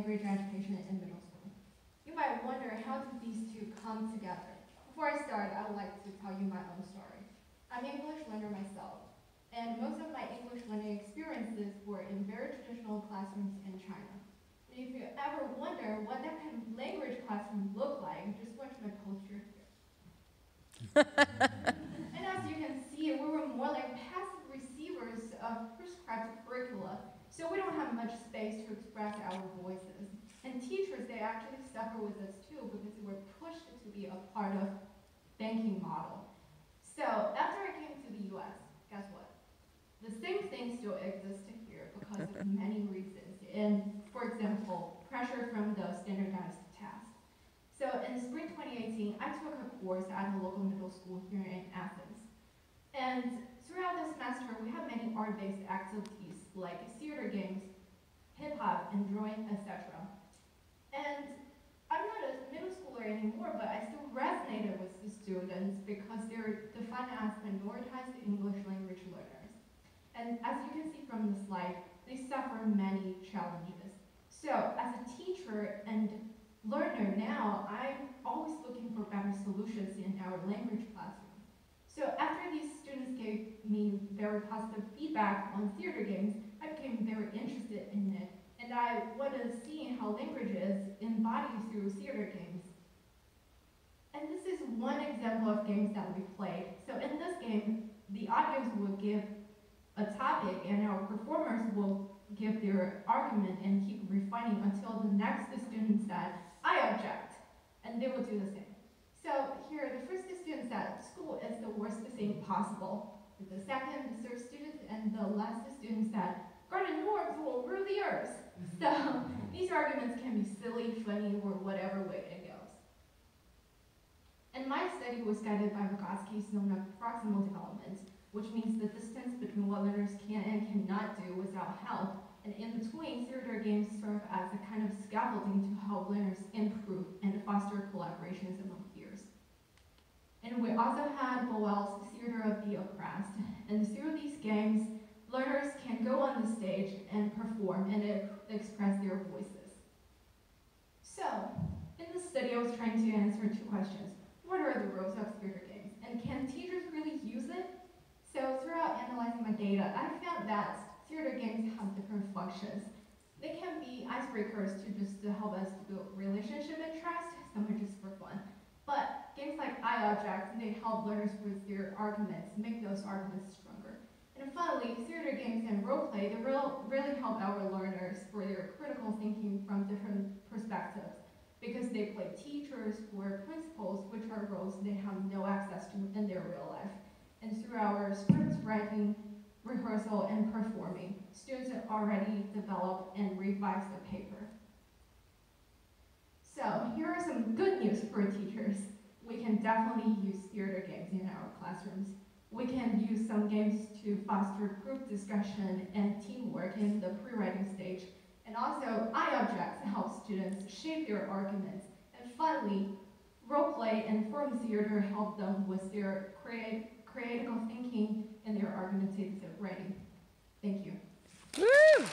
language education in middle school. You might wonder, how did these two come together? Before I start, I would like to tell you my own story. I'm an English learner myself, and most of my English learning experiences were in very traditional classrooms in China. And if you ever wonder what that kind of language classroom looked like, just watch my poster here. And as you can see, we were more like passive receivers of prescribed curricula, so we don't have much space to express our voices. And teachers, they actually suffer with us too, because they were pushed to be a part of banking model. So after I came to the US, guess what? The same thing still exists here because of many reasons. And for example, pressure from the standardized test. So in spring 2018, I took a course at a local middle school here in Athens. And throughout the semester, we have many art-based activities like theater games, hip-hop, and drawing, etc. And I'm not a middle schooler anymore, but I still resonated with the students because they're defined as minoritized English language learners. And as you can see from the slide, they suffer many challenges. So as a teacher and learner now, I'm always looking for better solutions in our language classroom. So after these students gave me very positive feedback on theater games, I became very interested in it. And I wanted to see how language is embodied through theater games. And this is one example of games that we played. So in this game, the audience will give a topic and our performers will give their argument and keep refining until the next student said, "I object," and they will do the same. So here, the first student said, "School is the worst thing possible." The second, the third student, and the last student said, "Garden norms will rule the earth." So these arguments can be silly, funny, or whatever way it goes. And my study was guided by Vygotsky's known of proximal development, which means the distance between what learners can and cannot do without help. And in between, theater games serve as a kind of scaffolding to help learners improve and foster collaborations among peers. And we also had Boel's Theater of the Oppressed. And through these games, learners can go on the stage and perform and express their voices. So, in this study, I was trying to answer two questions. What are the roles of theater games? And can teachers really use it? So throughout analyzing my data, I found that theater games have different functions. They can be icebreakers to help us to build relationship and trust, some are just for fun. But games like I Object, they help learners with their arguments, make those arguments stronger. And finally, theater games and role play, they really help our learners for their critical thinking from different perspectives, because they play teachers or principals, which are roles they have no access to in their real life. And through our script writing, rehearsal, and performing, students have already developed and revised the paper. So here are some good news for teachers. We can definitely use theater games in our classrooms. We can use some games to foster group discussion and teamwork in the pre-writing stage. And also, I Object help students shape their arguments. And finally, role play and form theater help them with their critical thinking and their argumentative writing. Thank you. Woo!